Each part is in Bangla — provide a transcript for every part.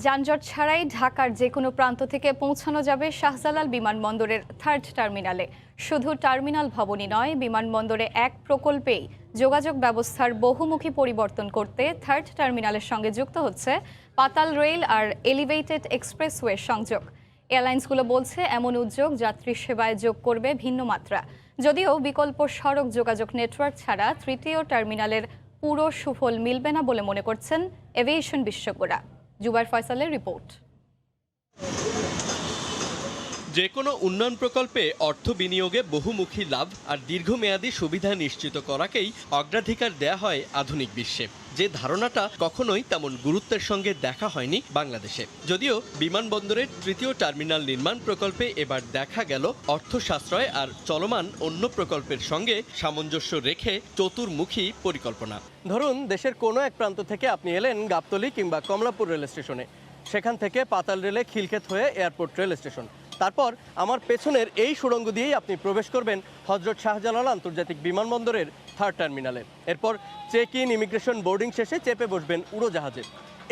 যানজট ছাড়াই ঢাকার যে কোনো প্রান্ত থেকে পৌঁছানো যাবে শাহজালাল বিমানবন্দরের থার্ড টার্মিনালে। শুধু টার্মিনাল ভবনই নয়, বিমানবন্দরে এক প্রকল্পেই যোগাযোগ ব্যবস্থার বহুমুখী পরিবর্তন করতে থার্ড টার্মিনালের সঙ্গে যুক্ত হচ্ছে পাতাল রেল আর এলিভেটেড এক্সপ্রেসওয়ে সংযোগ। এয়ারলাইন্সগুলো বলছে এমন উদ্যোগ যাত্রী সেবায় যোগ করবে ভিন্ন মাত্রা। যদিও বিকল্প সড়ক যোগাযোগ নেটওয়ার্ক ছাড়া তৃতীয় টার্মিনালের পুরো সুফল মিলবে না বলে মনে করছেন এভিয়েশন বিশেষজ্ঞরা। জুবাইর ফয়সালের রিপোর্ট। যে কোনো উন্নয়ন প্রকল্পে অর্থ বিনিয়োগে বহুমুখী লাভ আর দীর্ঘমেয়াদী সুবিধা নিশ্চিত করাকেই অগ্রাধিকার দেয়া হয় আধুনিক বিশ্বে। যে ধারণাটা কখনোই তেমন গুরুত্বের সঙ্গে দেখা হয়নি বাংলাদেশে। যদিও বিমানবন্দরের তৃতীয় টার্মিনাল নির্মাণ প্রকল্পে এবার দেখা গেল অর্থ সাশ্রয় আর চলমান অন্য প্রকল্পের সঙ্গে সামঞ্জস্য রেখে চতুর্মুখী পরিকল্পনা। ধরুন, দেশের কোনো এক প্রান্ত থেকে আপনি এলেন গাবতলী কিংবা কমলাপুর রেল স্টেশনে, সেখান থেকে পাতাল রেলে খিলক্ষেত হয়ে এয়ারপোর্ট রেল স্টেশন, তারপর আমার পেছনের এই সুড়ঙ্গ দিয়েই আপনি প্রবেশ করবেন হজরত শাহজালাল আন্তর্জাতিক বিমানবন্দরের থার্ড টার্মিনালে। এরপর চেক ইন, ইমিগ্রেশন, বোর্ডিং শেষে চেপে বসবেন উড়োজাহাজে।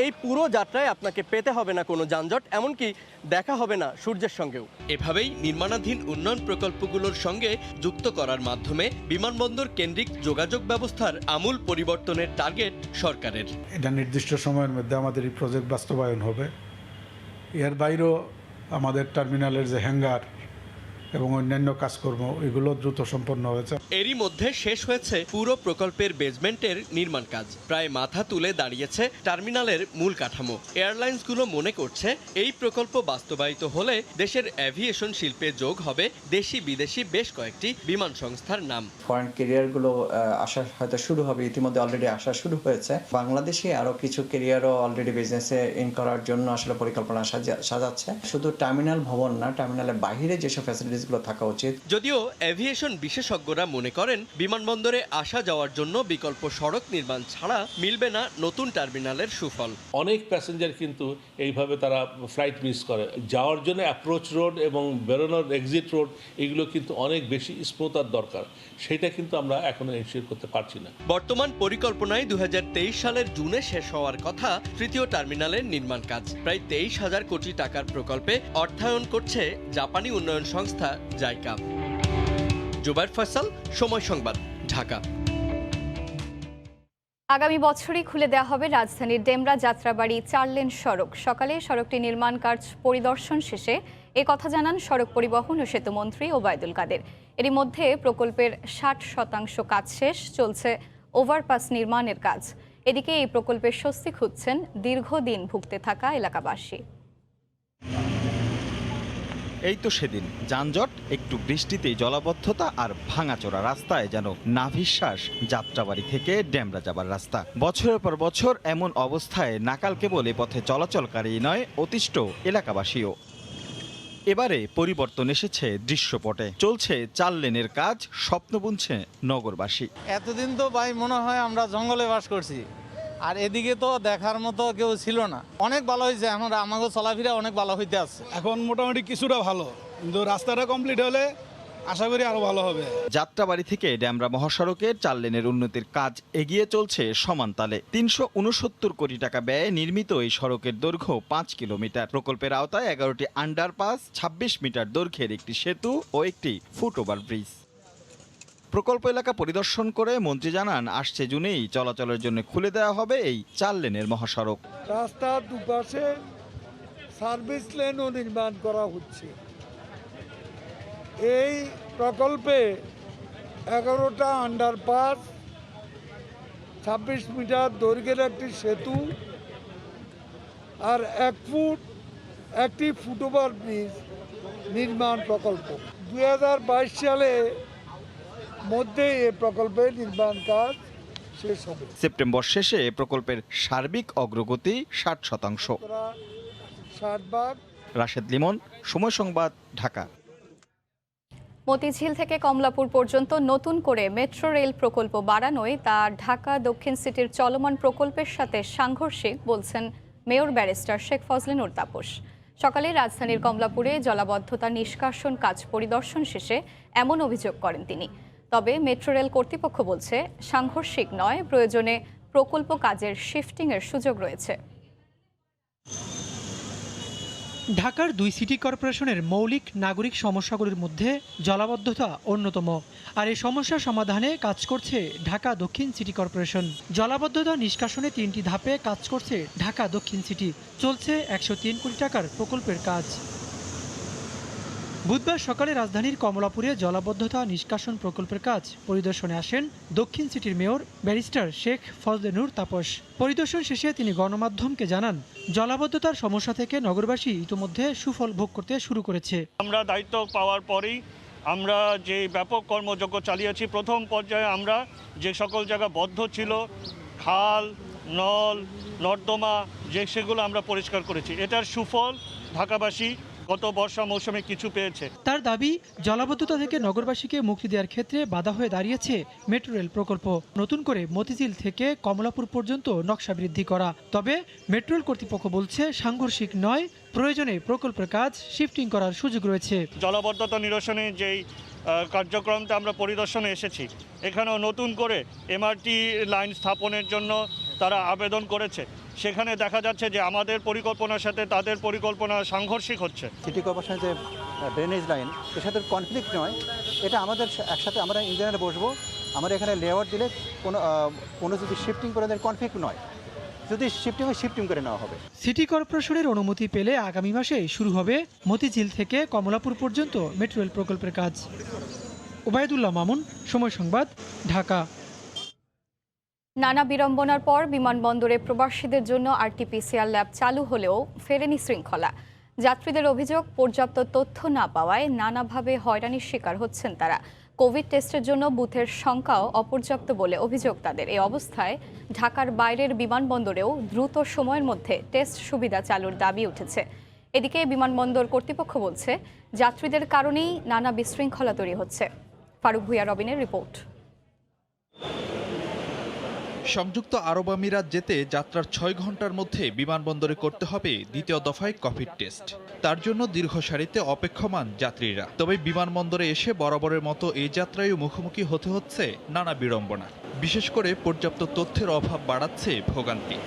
এই পুরো যাত্রায় আপনাকে পেতে হবে না কোনো যানজট, এমনকি দেখা হবে না সূর্যের সঙ্গেও। এভাবেই নির্মাণাধীন উন্নয়ন প্রকল্পগুলোর সঙ্গে যুক্ত করার মাধ্যমে বিমানবন্দর কেন্দ্রিক যোগাযোগ ব্যবস্থার আমূল পরিবর্তনের টার্গেট সরকারের। এটা নির্দিষ্ট সময়ের মধ্যে আমাদের এই প্রজেক্ট বাস্তবায়ন হবে। এর বাইরেও আমাদের টার্মিনালের যে হ্যাঙ্গার এবং অন্যান্য কাজকর্ম, এগুলো দ্রুত সম্পন্ন হয়েছে। এরই মধ্যে শেষ হয়েছে পুরো প্রকল্পের বেসমেন্টের নির্মাণ কাজ। প্রায় মাথা তুলে দাঁড়িয়েছে টার্মিনালের মূল কাঠামো। এয়ারলাইন্সগুলো মনে করছে এই প্রকল্প বাস্তবায়িত হলে দেশের অ্যাভিয়েশন শিল্পে যোগ হবে দেশি বিদেশি বেশ কয়েকটি বিমান সংস্থার নাম। ফরেন ক্যারিয়ারগুলো আসা হয়তো শুরু হবে, ইতিমধ্যে অলরেডি আসা শুরু হয়েছে। বাংলাদেশে আরও কিছু ক্যারিয়ারও অলরেডি বিজনেসে ইন করার জন্য আসলে পরিকল্পনা সাজাচ্ছে। শুধু টার্মিনাল ভবন না, টার্মিনালের বাইরে যেসব ফ্যাসিলিটিস থাকা উচিত। যদিও এভিয়েশন বিশেষজ্ঞরা মনে করেন বিমানবন্দরে আসা যাওয়ার জন্য বিকল্প সড়ক নির্মাণ ছাড়া মিলবে না নতুন টার্মিনালের সুফল। অনেক প্যাসেঞ্জার কিন্তু এইভাবে তারা ফ্লাইট মিস করে। যাওয়ার জন্য অ্যাপ্রোচ রোড এবং বেরোনোর এক্সিট রোড, এগুলো কিন্তু অনেক বেশি স্মুথার দরকার। সেটা কিন্তু আমরা এখনো এনশিওর করতে পারছি না। বর্তমান পরিকল্পনায় 2023 সালের জুনে শেষ হওয়ার কথা তৃতীয় টার্মিনালের নির্মাণ কাজ। প্রায় 23,000 কোটি টাকার প্রকল্পে অর্থায়ন করছে জাপানি উন্নয়ন সংস্থা জাইকা। জুবাইর ফয়সাল, সময় সংবাদ, ঢাকা। আগামী বছরই খুলে দেওয়া হবে রাজধানীর ডেমরা যাত্রাবাড়ি 4 লেন সড়ক। সকালে সড়কটি নির্মাণ কাজ পরিদর্শন শেষে এ কথা জানান সড়ক পরিবহন ও সেতু মন্ত্রী ওবায়দুল কাদের। এরই মধ্যে প্রকল্পের 60% কাজ শেষ, চলছে ওভারপাস নির্মাণের কাজ। এদিকে এই প্রকল্পের স্বস্তি খুঁজছেন দীর্ঘদিন ভুগতে থাকা এলাকাবাসী। এই তো সেদিন যানজট, একটু বৃষ্টিতেই জলাবদ্ধতা আর ভাঙাচোরা রাস্তায় যেন নাভিশ্বাস যাত্রাবাড়ি থেকে ডেমরা যাবার রাস্তা। বছরের পর বছর এমন অবস্থায় নাকাল কেবল এ পথে চলাচলকারী নয়, অতিষ্ঠ এলাকাবাসীও। এবারে পরিবর্তন এসেছে দৃশ্যপটে। চলছে 4 লেনের কাজ, স্বপ্ন বুনছে নগরবাসী। এতদিন তো ভাই মনে হয় আমরা জঙ্গলে বাস করছি, আর এদিকে তো দেখার মতো কেউ ছিল না। অনেক ভালো হয়েছে, এখন আমাকে চলাফেরা অনেক ভালো হইতে আছে। এখন মোটামুটি কিছুটা ভালো, কিন্তু রাস্তাটা কমপ্লিট হলে আশা করি আরো ভালো হবে। যাত্রাবাড়ি থেকে ডেমরা মহাসড়কের 4 লেনের উন্নতির কাজ এগিয়ে চলছে সমান তালে। 369 কোটি টাকা ব্যয়ে নির্মিত এই সড়কের দৈর্ঘ্য 5 কিলোমিটার। প্রকল্পের আওতায় 11টি আন্ডারপাস, 26 মিটার দৈর্ঘ্যের একটি সেতু ও একটি ফুটওভার ব্রিজ। প্রকল্প এলাকা পরিদর্শন করে মন্ত্রী জানান, আসছে জুনেই চলাচলের জন্য খুলে দেওয়া হবে এই 4 লেনের মহাসড়ক। রাস্তার দুপাশে সার্ভিস লেনও নির্মাণ করা হচ্ছে। এই প্রকল্পে 11টা আন্ডারপাস, 26 মিটার দৈর্ঘ্যের একটি সেতু আর 1 ফুট একটি ফুটওভার ব্রিজ নির্মাণ প্রকল্প। 2022 সালে মধ্যে এই প্রকল্পের নির্মাণ কাজ শেষ হবে। সেপ্টেম্বর শেষে প্রকল্পের সার্বিক অগ্রগতি 60%। রাশেদ লিমন, সময় সংবাদ, ঢাকা। মতিঝিল থেকে কমলাপুর পর্যন্ত নতুন করে মেট্রো রেল প্রকল্প বাড়ানোয় তা ঢাকা দক্ষিণ সিটির চলমান প্রকল্পের সাথে সাংঘর্ষিক বলছেন মেয়র ব্যারিস্টার শেখ ফজলে নূর তাপস। সকালে রাজধানীর কমলাপুরে জলাবদ্ধতা নিষ্কাশন কাজ পরিদর্শন শেষে এমন অভিযোগ করেন তিনি। তবে মেট্রো রেল কর্তৃপক্ষ বলছে সাংঘর্ষিক নয়, প্রয়োজনে প্রকল্প কাজের শিফটিংয়ের সুযোগ রয়েছে। ঢাকার 2 সিটি কর্পোরেশনের মৌলিক নাগরিক সমস্যাগুলির মধ্যে জলাবদ্ধতা অন্যতম। আর এই সমস্যা সমাধানে কাজ করছে ঢাকা দক্ষিণ সিটি কর্পোরেশন। জলাবদ্ধতা নিষ্কাশনে 3টি ধাপে কাজ করছে ঢাকা দক্ষিণ সিটি। চলছে 103 কোটি টাকার প্রকল্পের কাজ। বুধবার সকালে রাজধানীর কমলাপুরে জলাবদ্ধতা নিষ্কাশন প্রকল্পের কাজ পরিদর্শনে আসেন দক্ষিণ সিটির মেয়র ব্যারিস্টার শেখ ফজলে নূর তাপস। পরিদর্শন শেষে তিনি গণমাধ্যমকে জানান, জলাবদ্ধতার সমস্যা থেকে নগরবাসী ইতিমধ্যে সুফল ভোগ করতে শুরু করেছে। আমরা দায়িত্ব পাওয়ার পরেই আমরা যে ব্যাপক কর্মযজ্ঞ চালিয়েছি। প্রথম পর্যায়ে আমরা যে সকল জায়গা বদ্ধ ছিল, খাল, নল, নর্দমা, সেগুলো আমরা পরিষ্কার করেছি। এটার সুফল ঢাকাবাসী গত বর্ষা মৌসুমে কিছু পেয়েছে। তার দাবি, জলাবদ্ধতা থেকে নগরবাসীকে মুক্তি দেওয়ার ক্ষেত্রে বাধা হয়ে দাঁড়িয়েছে মেট্রো রেল প্রকল্প। নতুন করে মতিঝিল থেকে কমলাপুর পর্যন্ত নকশা বৃদ্ধি করা। তবে মেট্রো রেল কর্তৃপক্ষ বলছে সাংঘর্ষিক নয়, প্রয়োজনে প্রকল্পের কাজ শিফটিং করার সুযোগ রয়েছে। জলাবদ্ধতা নিরসনে যেই কার্যক্রমটা আমরা পরিদর্শনে এসেছি, এখানেও নতুন করে এমআরটি লাইন স্থাপনের জন্য তারা আবেদন করেছে। সেখানে দেখা যাচ্ছে যে আমাদের পরিকল্পনার সাথে তাদের পরিকল্পনা সাংঘর্ষিক হচ্ছে। সিটি কর্পোরেশনের যে ড্রেনেজ লাইন, এর সাথে কনফ্লিক্ট নয়, এটা আমাদের একসাথে আমরা ইঞ্জিনিয়ার বসবো, আমরা এখানে লেআউট দিলে কোনো যদি শিফটিং করে দেন কনফ্লিক্ট নয়, যদি শিফটিং করে নেওয়া হবে। সিটি কর্পোরেশনের অনুমতি পেলে আগামী মাসে শুরু হবে মতিঝিল থেকে কমলাপুর পর্যন্ত মেট্রো রেল প্রকল্পের কাজ। ওবায়দুল্লাহ মামুন, সময় সংবাদ, ঢাকা। নানা বিড়ম্বনার পর বিমানবন্দরে প্রবাসীদের জন্য আরটিপিসিআর ল্যাব চালু হলেও ফেরেনি শৃঙ্খলা। যাত্রীদের অভিযোগ, পর্যাপ্ত তথ্য না পাওয়ায় নানাভাবে হয়রানির শিকার হচ্ছেন তারা। কোভিড টেস্টের জন্য বুথের সংখ্যাও অপর্যাপ্ত বলে অভিযোগ তাদের। এই অবস্থায় ঢাকার বাইরের বিমানবন্দরেও দ্রুত সময়ের মধ্যে টেস্ট সুবিধা চালুর দাবি উঠেছে। এদিকে বিমানবন্দর কর্তৃপক্ষ বলছে, যাত্রীদের কারণেই নানা বিশৃঙ্খলা তৈরি হচ্ছে। ফারুক ভুঁইয়া রবিনের রিপোর্ট। সংযুক্ত আরব আমিরাত যেতে যাত্রার 6 ঘন্টার মধ্যে বিমানবন্দরে করতে হবে দ্বিতীয় দফায় কোভিড টেস্ট। তার জন্য দীর্ঘ সারিতে অপেক্ষমান যাত্রীরা। তবে বিমানবন্দরে এসে বরাবরের মতো এই যাত্রায় মুখোমুখি হতে হচ্ছে নানা বিড়ম্বনা। বিশেষ করে পর্যাপ্ত তথ্যের অভাব বাড়াচ্ছে ভোগান্তি।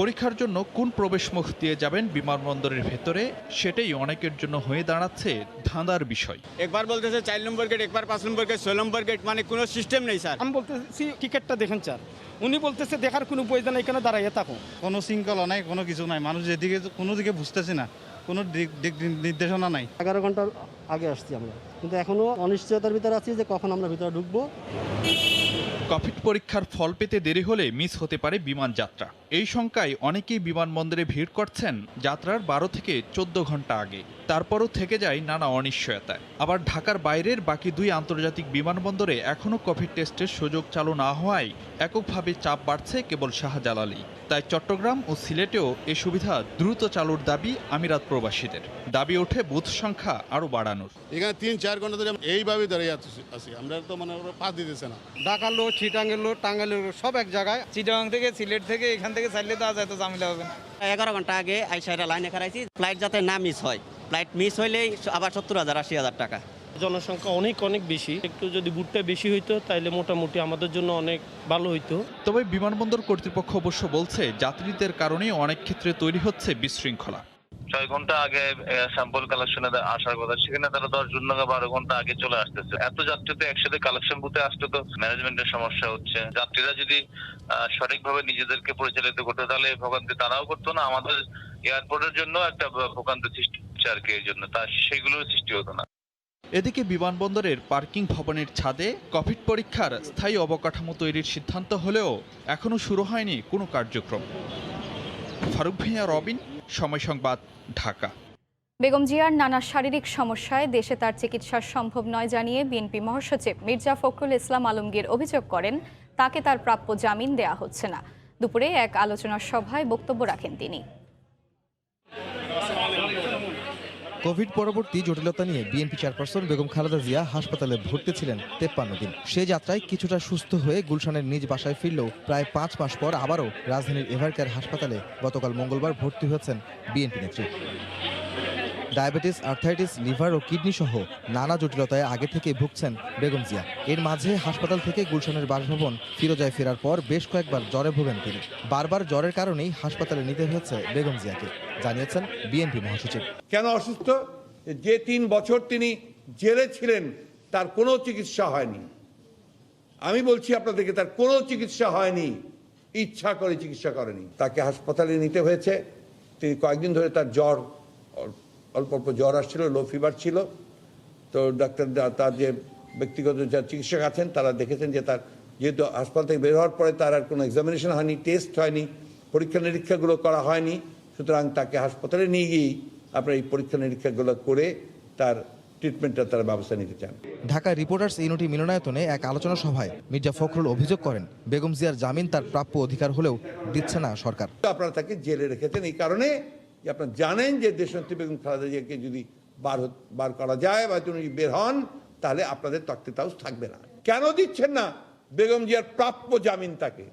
পরীক্ষার জন্য কোন প্রবেশমুখ দিয়ে যাবেন বিমানবন্দরের ভেতরে, সেটাই অনেকের জন্য হয়ে দাঁড়াচ্ছে ধাঁধার বিষয়। একবার বলতেছে 4 নম্বর গেট, একবার 5 নম্বর গেট, 6 নম্বর গেট, মানে কোনো সিস্টেম নেই স্যার। আমি বলতেছি টিকিটটা দেখেন স্যার, উনি বলতেছে দেখার কোনো প্রয়োজন নেই, এখানে দাঁড়াইয়া থাকো। কোনো শৃঙ্খলা নাই, কোনো কিছু নাই, মানুষ যেদিকে কোনো দিকে বুঝতেছে না, কোনো দিক নির্দেশনা নাই। 11 ঘন্টার আগে আসছি আমরা, কিন্তু এখনো অনিশ্চয়তার ভিতরে আছি যে কখন আমরা ভিতরে ঢুকবো। কোভিড পরীক্ষার ফল পেতে দেরি হলে মিস হতে পারে বিমান যাত্রা। এই শঙ্কায় অনেকেই বিমানবন্দরে ভিড় করছেন যাত্রার 12 থেকে 14 ঘন্টা আগে। তারপরও থেকে যায় নানা অনিশ্চয়তায়। আবার ঢাকার বাইরের বাকি 2 আন্তর্জাতিক বিমানবন্দরে এখনও কোভিড টেস্টের সুযোগ চালু না হওয়ায় এককভাবে চাপ বাড়ছে কেবল শাহজালালেই। তাই চট্টগ্রাম ও সিলেটেও এই সুবিধা দ্রুত চালুর দাবি আমিরাত প্রবাসীদের। দাবি ওঠে বুথ সংখ্যা আরও বাড়ানোর। এখানে 3-4 ঘন্টা ধরে এইভাবে দাঁড়িয়ে আছি, আমরা তো মানে পাস দিতেছে না। ঢাকার লোক, চিটাঙ্গের লোক, টাঙ্গাইলের লোক, সব এক জায়গায়। চিটাগাং থেকে, সিলেট থেকে, এখান থেকে চাইলে দেওয়া যায়, তো ঝামেলা হবে না। 11 ঘন্টা আগে আইসাইরা লাইনে খারাইছি, ফ্লাইট যাতে না মিস হয়। ফ্লাইট মিস হইলেই আবার 70,000-80,000 টাকা। জনসংখ্যা অনেক বেশি, একটু যদি বুটটা বেশি হইতো তাইলে মোটামুটি আমাদের জন্য অনেক ভালো হইতো। তবে বিমানবন্দর কর্তৃপক্ষ অবশ্য বলছে, যাত্রীদের কারণেই অনেক ক্ষেত্রে তৈরি হচ্ছে বিশৃঙ্খলা। 6 ঘন্টা আগে স্যাম্পল কালেকশনে আসার কথা, সেখানে তারা 10 ঘন্টা 12 ঘন্টা আগে চলে আসতেছে। এত যাত্রী তো একসাথে কালেকশন বুথে আসতে তো ম্যানেজমেন্টের সমস্যা হচ্ছে। যাত্রীরা যদি সঠিকভাবে নিজেদেরকে পরিচালিত করতে, তাহলে ভোগান্তি তারাও করতো না। আমাদের এয়ারপোর্টের জন্য একটা ভোগান্তি সৃষ্টি হচ্ছে আর কি, এই জন্য তা সেগুলোর সৃষ্টি হতো না। এদিকে বিমানবন্দরের পার্কিং ভবনের ছাদে কোভিড পরীক্ষার স্থায়ী অবকাঠামো তৈরির সিদ্ধান্ত হলেও এখনও শুরু হয়নি কোনো কার্যক্রম। ফারুক ভুঁইয়া, রবিন, সময় সংবাদ, ঢাকা। বেগম জিয়ার নানা শারীরিক সমস্যায় দেশে তার চিকিৎসা সম্ভব নয় জানিয়ে বিএনপি মহাসচিব মির্জা ফখরুল ইসলাম আলমগীর অভিযোগ করেন, তাকে তার প্রাপ্য জামিন দেয়া হচ্ছে না। দুপুরে এক আলোচনা সভায় বক্তব্য রাখেন তিনি। কোভিড পরবর্তী জটিলতা নিয়ে বিএনপি চেয়ারপারসন বেগম খালেদা জিয়া হাসপাতালে ভর্তি ছিলেন 53 দিন। সেই যাত্রায় কিছুটা সুস্থ হয়ে গুলশানের নিজ বাসায় ফিরলেও প্রায় 5 মাস পর আবারও রাজধানীর এভারকেয়ার হাসপাতালে গতকাল মঙ্গলবার ভর্তি হয়েছেন বিএনপি নেত্রী। ডায়াবেটিস, আর্থাইটিস, লিভার ও কিডনি সহ নানা জটিলতায় আগে থেকে ভুগছেন বেগম জিয়া। এর মাঝে হাসপাতাল থেকে গুলশানের বাসভবন ফিরোজায় ফেরার পর বেশ কয়েকবার জ্বরে ভোগেন তিনি। বারবার জ্বরের কারণেই হাসপাতালে নিতে হয়েছে বেগম জিয়াকে, জানিয়েছেন বিএনপি মহাসচিব। কেন অসুস্থ? যে 3 বছর তিনি জেলে ছিলেন তার কোনো চিকিৎসা হয়নি। আমি বলছি আপনাদেরকে, তার কোনো চিকিৎসা হয়নি, ইচ্ছা করে চিকিৎসা করেনি। তাকে হাসপাতালে নিতে হয়েছে। তিনি কয়েকদিন ধরে তার জ্বর, অল্প অল্প জ্বর আসছিল, লো ফিভার ছিল। তো ডাক্তার, তার যে ব্যক্তিগত যা চিকিৎসক আছেন তারা দেখেছেন যে তার যেহেতু হাসপাতাল থেকে বের হওয়ার পরে তার আর কোনো এক্সামিনেশন হয়নি, টেস্ট হয়নি, পরীক্ষা নিরীক্ষাগুলো করা হয়নি, সুতরাং তাকে হাসপাতালে নিয়ে গিয়েই আপনার এই পরীক্ষা নিরীক্ষাগুলো করে তার ট্রিটমেন্টটা তারা ব্যবস্থা নিতে চান। ঢাকা রিপোর্টার্স ইউনিটি মিলনায়তনে এক আলোচনা সভায় মির্জা ফখরুল অভিযোগ করেন, বেগম জিয়ার জামিন তার প্রাপ্য অধিকার হলেও দিচ্ছে না সরকার। আপনারা তাকে জেলে রেখেছেন এই কারণে যে আপনারা জানেন যে দেশনেত্রী বেগম খালেদা জিয়াকে যদি বার করা যায় বা তিনি বের হন তাহলে আপনাদের তকতে তাও থাকবে না। কেন দিচ্ছেন না বেগম জিয়ার প্রাপ্য জামিন? তাকে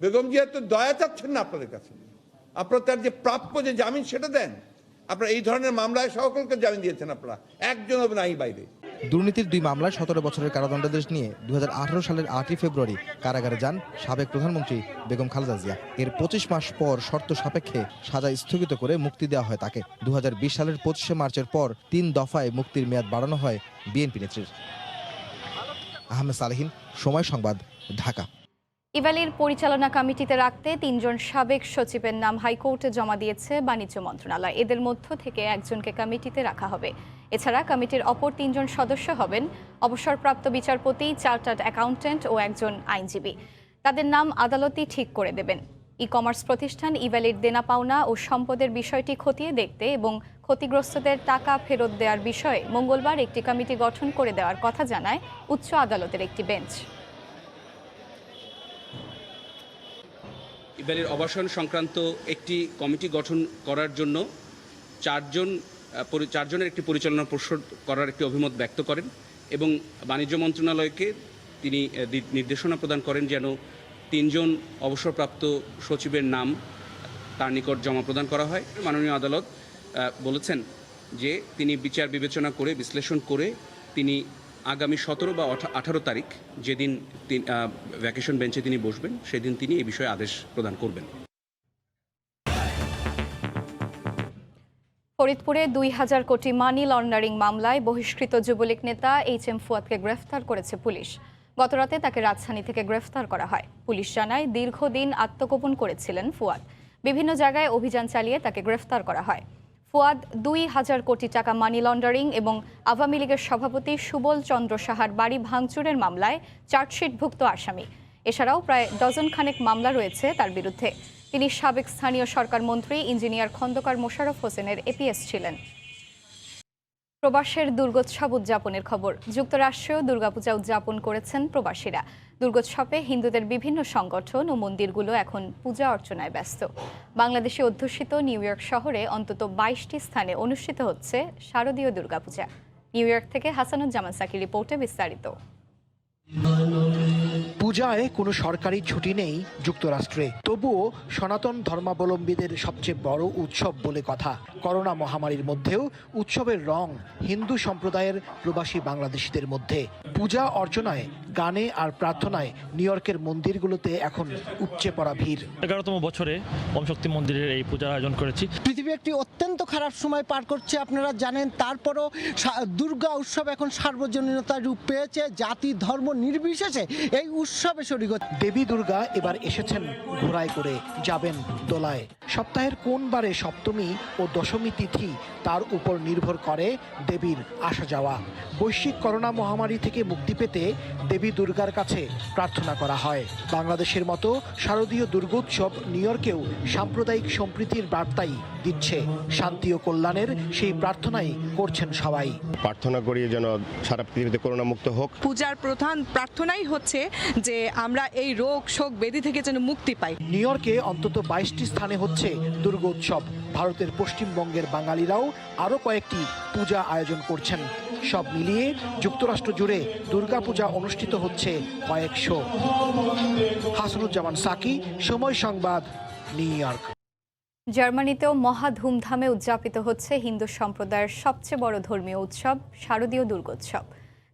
বেগম জিয়ার তো দয়া চাচ্ছেন না আপনাদের কাছে। আপনারা তার যে প্রাপ্য যে জামিন সেটা দেন। আপনারা এই ধরনের মামলায় সকলকে জামিন দিয়েছেন, আপনারা একজন হবে নাই বাইরে। দুর্নীতির 2 মামলায় 17 বছরের কারাদণ্ডাদেশ নিয়ে 2018 সালের 8ই ফেব্রুয়ারি কারাগারে যান সাবেক প্রধানমন্ত্রী বেগম খালেদা জিয়া। এর 25 মাস পর শর্ত সাপেক্ষে সাজা স্থগিত করে মুক্তি দেওয়া হয় তাকে। 2020 সালের 25শে মার্চের পর 3 দফায় মুক্তির মেয়াদ বাড়ানো হয় বিএনপি নেত্রীর। আহমেদ সালেহীন, সময় সংবাদ, ঢাকা। ইভ্যালির পরিচালনা কমিটিতে রাখতে 3 জন সাবেক সচিবের নাম হাইকোর্টে জমা দিয়েছে বাণিজ্য মন্ত্রণালয়। এদের মধ্য থেকে একজনকে কমিটিতে রাখা হবে। এছাড়া কমিটির অপর 3 জন সদস্য হবেন অবসরপ্রাপ্ত বিচারপতি, চার্টার্ড অ্যাকাউন্ট্যান্ট ও একজন আইনজীবী। তাদের নাম আদালতই ঠিক করে দেবেন। ই কমার্স প্রতিষ্ঠান ইভ্যালির দেনা পাওনা ও সম্পদের বিষয়টি খতিয়ে দেখতে এবং ক্ষতিগ্রস্তদের টাকা ফেরত দেওয়ার বিষয়ে মঙ্গলবার একটি কমিটি গঠন করে দেওয়ার কথা জানায় উচ্চ আদালতের একটি বেঞ্চ। ইভ্যালির অবসান সংক্রান্ত একটি কমিটি গঠন করার জন্য চারজনের একটি পরিচালনা পরিষদ করার একটি অভিমত ব্যক্ত করেন এবং বাণিজ্য মন্ত্রণালয়কে তিনি নির্দেশনা প্রদান করেন যেন 3 জন অবসরপ্রাপ্ত সচিবের নাম তার নিকট জমা প্রদান করা হয়। মাননীয় আদালত বলেছেন যে তিনি বিচার বিবেচনা করে বিশ্লেষণ করে তিনি আগামী 17 বা 18 তারিখ যেদিন ভ্যাকেশন বেঞ্চে তিনি বসবেন সেদিন তিনি এই বিষয়ে আদেশ প্রদান করবেন। ফরিদপুরে 2000 কোটি মানি লন্ডারিং মামলায় বহিষ্কৃত যুবলীগ নেতা HM ফুয়াদকে গ্রেফতার করেছে পুলিশ। গতরাতে তাকে রাজধানী থেকে গ্রেফতার করা হয়। পুলিশ জানায় দীর্ঘদিন আত্মগোপন করেছিলেন ফুয়াদ। বিভিন্ন জায়গায় অভিযান চালিয়ে তাকে গ্রেফতার করা হয়। ফুয়াদ 2000 কোটি টাকা মানি লন্ডারিং এবং আওয়ামী লীগের সভাপতি সুবল চন্দ্র সাহার বাড়ি ভাঙচুরের মামলায় চার্জশিটভুক্ত আসামি। এছাড়াও প্রায় ডজন খানেক মামলা রয়েছে তার বিরুদ্ধে। তিনি সাবেক স্থানীয় সরকার মন্ত্রী ইঞ্জিনিয়ার খন্দকার মোশাররফ হোসেনের এপিএস ছিলেন। প্রবাসের দুর্গোৎসব উদযাপনের খবর। যুক্তরাষ্ট্রেও দুর্গাপূজা উদযাপন করেছেন প্রবাসীরা। দুর্গোৎসবে হিন্দুদের বিভিন্ন সংগঠন ও মন্দিরগুলো এখন পূজা অর্চনায় ব্যস্ত। বাংলাদেশে অধ্যুষিত নিউ ইয়র্ক শহরে অন্তত 22টি স্থানে অনুষ্ঠিত হচ্ছে শারদীয় দুর্গাপূজা। নিউ ইয়র্ক থেকে হাসানুজ্জামান সাকির রিপোর্টে বিস্তারিত। পূজায় কোনো সরকারি ছুটি নেই যুক্তরাষ্ট্রে, তবুও সনাতন ধর্মাবলম্বীদের সবচেয়ে বড় উৎসব বলে কথা। করোনা মহামারীর মধ্যেও উৎসবের রং হিন্দু সম্প্রদায়ের প্রবাসী বাংলাদেশিদের মধ্যে। পূজা অর্চনায়, গানে আর প্রার্থনায় নিউ ইয়র্কের মন্দিরগুলোতে এখন উপচে পড়া ভিড়। 11তম বছরে ওম শক্তি মন্দিরের এই পূজার আয়োজন করেছি। পৃথিবী একটি অত্যন্ত খারাপ সময় পার করছে, আপনারা জানেন। তারপরও দুর্গা উৎসব এখন সার্বজনীনতার রূপ পেয়েছে। জাতি ধর্ম নির্বিশেষে এই উৎসবে শরীক। দেবী দুর্গা এবার এসেছেন ঘোড়ায় করে, যাবেন দোলায়। সপ্তাহের কোন বারে সপ্তমী ও দশমী তিথি তার উপর নির্ভর করে দেবীর আসা যাওয়া। বৈশ্বিক করোনা মহামারী থেকে মুক্তি পেতে দেবী দুর্গার কাছে প্রার্থনা করা হয়। বাংলাদেশের মতো শারদীয় দুর্গোৎসব নিউ ইয়র্কেও সাম্প্রদায়িক সম্প্রীতির বার্তাই দিচ্ছে। শান্তি ও কল্যাণের সেই প্রার্থনাই করছেন সবাই। প্রার্থনা করি যেন সারা পৃথিবীতে করোনা মুক্ত হোক। পূজার প্রধান প্রার্থনাই হচ্ছে যে আমরা এই রোগ শোক ব্যাধি থেকে যেন মুক্তি পাই। নিউ ইয়র্কে অন্তত 22টি স্থানে হচ্ছে দুর্গোৎসব। ভারতের পশ্চিমবঙ্গের বাঙালিরাও আরও কয়েকটি পূজা আয়োজন করছেন। সব মিলিয়ে যুক্তরাষ্ট্র জুড়ে দুর্গাপূজা অনুষ্ঠিত হচ্ছে কয়েকশো। হাসানুজ্জামান সাকি, সময় সংবাদ, নিউ ইয়র্ক। জার্মানিতেও মহা ধুমধামে উদযাপিত হচ্ছে হিন্দু সম্প্রদায়ের সবচেয়ে বড় ধর্মীয় উৎসব শারদীয় দুর্গোৎসব।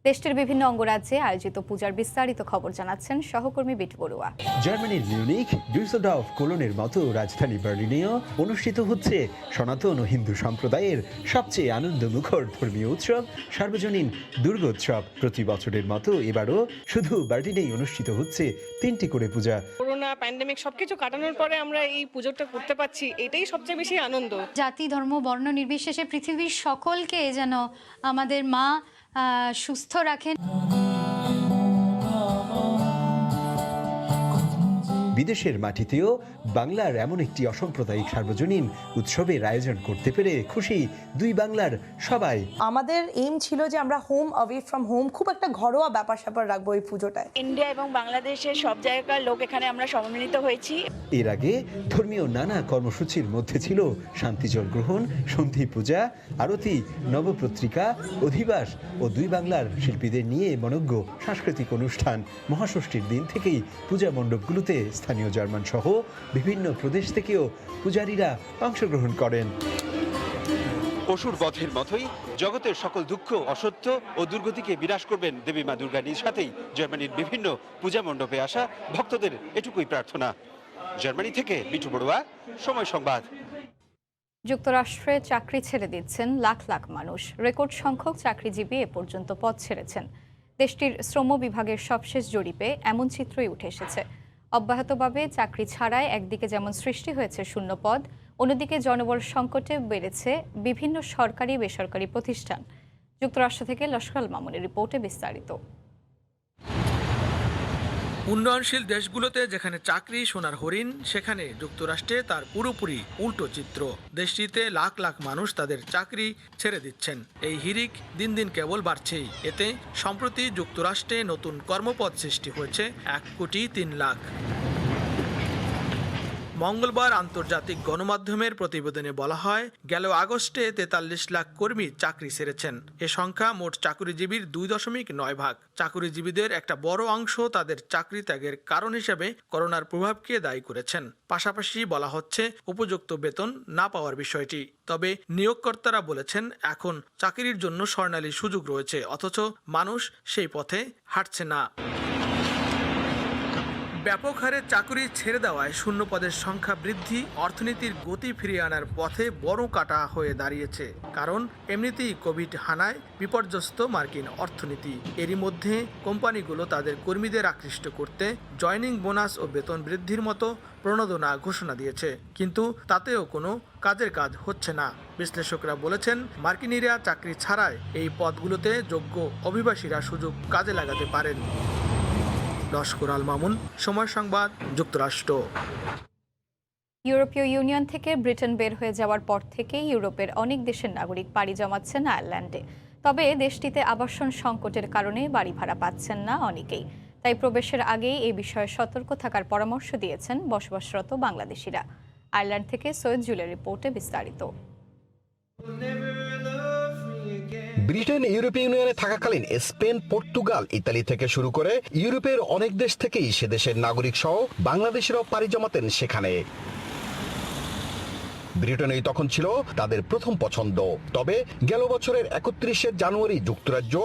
দেশটির বিভিন্ন অঙ্গরাজ্যে আয়োজিত পূজার বিস্তারিত খবর জানাচ্ছেন সহকর্মী বিটু বড়ুয়া। জার্মানির মিউনিখ, ডুসেলডর্ফ, কোলনের মতো রাজধানী বার্লিনেও অনুষ্ঠিত হচ্ছে সনাতন ও হিন্দু সম্প্রদায়ের সবচেয়ে আনন্দমুখর ধর্মীয় উৎসব সার্বজনীন দুর্গোৎসব। প্রতি বছরের মতো এবারও শুধু বার্লিনেই অনুষ্ঠিত হচ্ছে 3টি করে পূজা। করোনা প্যান্ডেমিক সবকিছু কাটানোর পরে আমরা এই পুজোটা করতে পারছি, এটাই সবচেয়ে বেশি আনন্দ। জাতি, ধর্ম, বর্ণ নির্বিশেষে পৃথিবীর সকলকে যেন আমাদের মা সুস্থ রাখেন। বিদেশের মাটিতেও বাংলার এমন একটি অসাম্প্রদায়িক সার্বজনীন উৎসবের আয়োজন করতে পেরে খুশি দুই বাংলার সবাই। আমাদের এইম ছিল যে আমরা হোম অ্যাওয়ে ফ্রম হোম খুব একটা ঘরোয়া ব্যাপার স্যাপার রাখবো এই পুজোটায়। ইন্ডিয়া এবং বাংলাদেশের সব জায়গার লোক এখানে আমরা সম্মিলিত হয়েছি। এর আগে ধর্মীয় নানা কর্মসূচির মধ্যে ছিল শান্তিজল গ্রহণ, সন্ধি পূজা, আরতি, নবপত্রিকা, অধিবাস ও দুই বাংলার শিল্পীদের নিয়ে মনোজ্ঞ সাংস্কৃতিক অনুষ্ঠান। মহাষষ্ঠীর দিন থেকেই পূজা মণ্ডপগুলোতে স্থানীয় জার্মান সহ বিভিন্ন প্রদেশ থেকেও পূজারীরা অংশগ্রহণ করেন। অসুর বধের মতোই জগতের সকল দুঃখ, অসত্য ও দুর্গতিকে বিনাশ করবেন দেবী মা দুর্গা নিজ হাতেই। জার্মানির বিভিন্ন পূজা মণ্ডপে আসা ভক্তদের এটুকুই প্রার্থনা। জার্মানি থেকে বিটু বড়ুয়া, সময় সংবাদ। যুক্তরাষ্ট্রে চাকরি ছেড়ে দিচ্ছেন লাখ লাখ মানুষ। রেকর্ড সংখ্যক চাকরিজীবী এ পর্যন্ত পদ ছেড়েছেন। দেশটির শ্রম বিভাগের সবশেষ জরিপে এমন চিত্রই উঠে এসেছে। অব্যাহতভাবে চাকরি ছাড়ায় একদিকে যেমন সৃষ্টি হয়েছে শূন্য পদ, অন্যদিকে জনবল সংকটে বেড়েছে বিভিন্ন সরকারি বেসরকারি প্রতিষ্ঠান। যুক্তরাষ্ট্র থেকে লস্কর মামুনের রিপোর্টে বিস্তারিত। উন্নয়নশীল দেশগুলোতে যেখানে চাকরি সোনার হরিণ, সেখানে যুক্তরাষ্ট্রে তার পুরোপুরি উল্টো চিত্র। দেশটিতে লাখ লাখ মানুষ তাদের চাকরি ছেড়ে দিচ্ছেন। এই হিড়িক দিন দিন কেবল বাড়ছেই। এতে সম্প্রতি যুক্তরাষ্ট্রে নতুন কর্মপদ সৃষ্টি হয়েছে 1,03,00,000। মঙ্গলবার আন্তর্জাতিক গণমাধ্যমের প্রতিবেদনে বলা হয়, গেল আগস্টে 43 লাখ কর্মী চাকরি ছেড়েছেন। এ সংখ্যা মোট চাকরিজীবীর 2.9 ভাগ। চাকরিজীবীদের একটা বড় অংশ তাদের চাকরি ত্যাগের কারণ হিসেবে করোনার প্রভাবকে দায়ী করেছেন। পাশাপাশি বলা হচ্ছে উপযুক্ত বেতন না পাওয়ার বিষয়টি। তবে নিয়োগকর্তারা বলেছেন এখন চাকরির জন্য স্বর্ণালী সুযোগ রয়েছে, অথচ মানুষ সেই পথে হাঁটছে না। ব্যাপক হারে চাকরি ছেড়ে দেওয়ায় শূন্য পদের সংখ্যা বৃদ্ধি অর্থনীতির গতি ফিরিয়ে আনার পথে বড় কাটা হয়ে দাঁড়িয়েছে। কারণ এমনিতেই কোভিড হানায় বিপর্যস্ত মার্কিন অর্থনীতি। এরই মধ্যে কোম্পানিগুলো তাদের কর্মীদের আকৃষ্ট করতে জয়নিং বোনাস ও বেতন বৃদ্ধির মতো প্রণোদনা ঘোষণা দিয়েছে, কিন্তু তাতেও কোনো কাজের কাজ হচ্ছে না। বিশ্লেষকরা বলেছেন, মার্কিনিরা চাকরি ছাড়াই এই পদগুলোতে যোগ্য অভিবাসীরা সুযোগ কাজে লাগাতে পারেন। লস্কর আল মামুন, সময় সংবাদ, যুক্তরাষ্ট্র। ইউরোপীয় ইউনিয়ন থেকে ব্রিটেন বের হয়ে যাওয়ার পর থেকেই ইউরোপের অনেক দেশের নাগরিক পাড়ি জমাচ্ছেন আয়ারল্যান্ডে। তবে দেশটিতে আবাসন সংকটের কারণে বাড়ি ভাড়া পাচ্ছেন না অনেকেই। তাই প্রবেশের আগেই এই বিষয়ে সতর্ক থাকার পরামর্শ দিয়েছেন বসবাসরত বাংলাদেশিরা। আয়ারল্যান্ড থেকে সৈয়দ জুলের রিপোর্টে বিস্তারিত। ব্রিটেন ইউরোপীয় ইউনিয়নে থাকাকালীন স্পেন, পর্তুগাল, ইতালি থেকে শুরু করে ইউরোপের অনেক দেশ থেকেই সে দেশের নাগরিক সহ বাংলাদেশিরাও পাড়ি জমাতেন সেখানে। ব্রিটেনই তখন ছিল তাদের প্রথম পছন্দ। তবে গেল বছরের 31শে জানুয়ারি যুক্তরাজ্য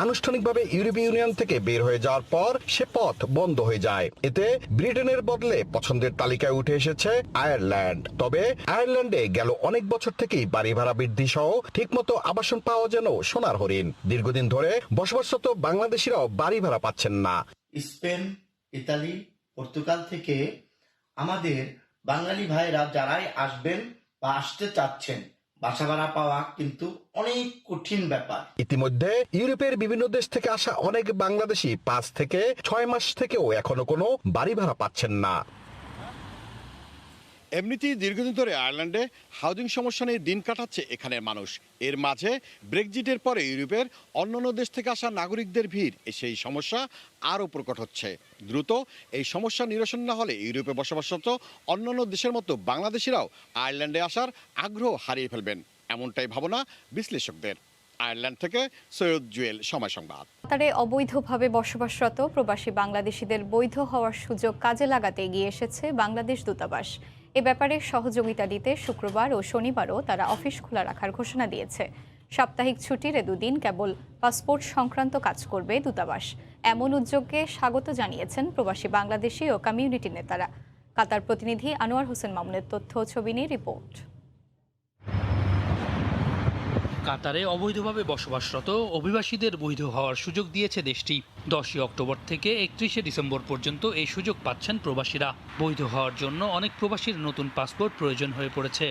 আনুষ্ঠানিকভাবে ইউরোপীয় ইউনিয়ন থেকে বের হয়ে যাওয়ার পর সে পথ বন্ধ হয়ে যায়। এতে ব্রিটেনের বদলে পছন্দের তালিকায় উঠে এসেছে আয়ারল্যান্ড। তবে আয়ারল্যান্ডে গেল অনেক বছর থেকেই বাড়ি ভাড়া বৃদ্ধি সহ ঠিকমতো আবাসন পাওয়া যেন সোনার হরিণ। দীর্ঘদিন ধরে বসবাসরত বাংলাদেশিরাও বাড়ি ভাড়া পাচ্ছেন না। স্পেন, ইতালি, পর্তুগাল থেকে আমাদের বাঙালি ভাইরা যারাই আসবেন বা আসতে চাচ্ছেন, বাসা ভাড়া পাওয়া কিন্তু অনেক কঠিন ব্যাপার। ইতিমধ্যে ইউরোপের বিভিন্ন দেশ থেকে আসা অনেক বাংলাদেশি 5 থেকে 6 মাস থেকেও এখনো কোনো বাড়ি ভাড়া পাচ্ছেন না। এমনিতেই দীর্ঘদিন ধরে আয়ারল্যান্ডে হাউজিং সমস্যা নিয়ে দিন কাটাচ্ছে এখানের মানুষ। এর মাঝে ব্রেক্সিটের পরে ইউরোপের অন্যান্য দেশ থেকে আসা নাগরিকদের ভিড় সেই সমস্যা আরও প্রকট হচ্ছে। দ্রুত এই সমস্যা নিরসন না হলে ইউরোপে বসবাসরত অন্যান্য দেশের মতো বাংলাদেশিরাও আয়ারল্যান্ডে আসার আগ্রহ হারিয়ে ফেলবেন, এমনটাই ভাবনা বিশ্লেষকদের। আয়ারল্যান্ড থেকে সৈয়দ জুয়েল, সময় সংবাদ। কাতারে অবৈধভাবে বসবাসরত প্রবাসী বাংলাদেশিদের বৈধ হওয়ার সুযোগ কাজে লাগাতে এগিয়ে এসেছে বাংলাদেশ দূতাবাস। এ ব্যাপারে সহযোগিতা দিতে শুক্রবার ও শনিবারও তারা অফিস খোলা রাখার ঘোষণা দিয়েছে। সাপ্তাহিক ছুটির এ দুদিন কেবল পাসপোর্ট সংক্রান্ত কাজ করবে দূতাবাস। এমন উদ্যোগকে স্বাগত জানিয়েছেন প্রবাসী বাংলাদেশি ও কমিউনিটি নেতারা। কাতার প্রতিনিধি আনোয়ার হোসেন মামুনের তথ্য ও ছবি নিয়ে রিপোর্ট। কাতারে অবৈধভাবে বসবাসরত অভিবাসীদের বৈধ হওয়ার সুযোগ দিয়েছে দেশটি। 10 অক্টোবর থেকে 31 ডিসেম্বর পর্যন্ত এই সুযোগ পাচ্ছেন প্রবাসীরা। বৈধ হওয়ার জন্য অনেক প্রবাসীর নতুন পাসপোর্ট প্রয়োজন হয়ে পড়েছে।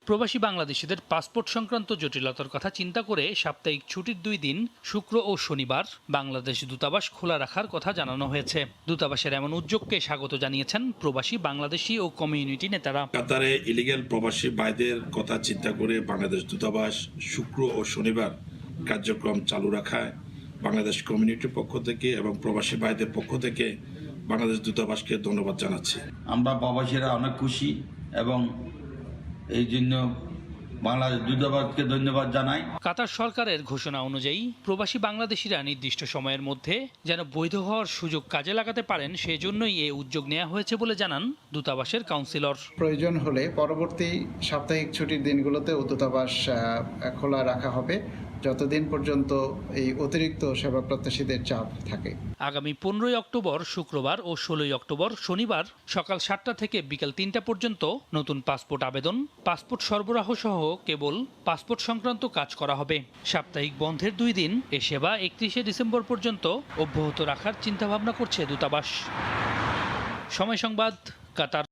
প্রবাসী বাংলাদেশিদের পাসপোর্ট সংক্রান্ত জটিলতার কথা চিন্তা করে সাপ্তাহিক ছুটির 2 দিন শুক্র ও শনিবার বাংলাদেশ দূতাবাস খোলা রাখার কথা জানানো হয়েছে। দূতাবাসের এমন উদ্যোগকে স্বাগত জানিয়েছেন প্রবাসী বাংলাদেশি ও কমিউনিটি নেতারা। কাতারে ইলিগ্যাল প্রবাসী ভাইদের কথা চিন্তা করে বাংলাদেশ দূতাবাস শুক্র ও শনিবার কার্যক্রম চালু রাখায় বাংলাদেশ কমিউনিটির পক্ষ থেকে এবং প্রবাসী ভাইদের পক্ষ থেকে বাংলাদেশ দূতাবাসকে ধন্যবাদ জানাচ্ছি। আমরা প্রবাসীরা অনেক খুশি এবং এই জন্য বাংলাদেশ দূতাবাসকে ধন্যবাদ জানাই। কাতার সরকারের ঘোষণা অনুযায়ী প্রবাসী বাংলাদেশিরা নির্দিষ্ট সময়ের মধ্যে যেন বৈধ হওয়ার সুযোগ কাজে লাগাতে পারেন, সেজন্যই এই উদ্যোগ নেওয়া হয়েছে বলে জানান দূতাবাসের কাউন্সিলর। প্রয়োজন হলে পরবর্তী সাপ্তাহিক ছুটির দিনগুলোতেও দূতাবাস খোলা রাখা হবে, যতদিন পর্যন্ত এই অতিরিক্ত সেবা প্রত্যাশীদের চাপ থাকে। আগামী 15 অক্টোবর শুক্রবার ও 16 অক্টোবর শনিবার সকাল 7টা থেকে বিকাল 3টা পর্যন্ত নতুন পাসপোর্ট আবেদন, পাসপোর্ট সরবরাহ সহ কেবল পাসপোর্ট সংক্রান্ত কাজ করা হবে। সাপ্তাহিক বন্ধের 2 দিন এ সেবা 31 ডিসেম্বর পর্যন্ত অব্যাহত রাখার চিন্তাভাবনা করছে দূতাবাস। সময় সংবাদ, কাতার।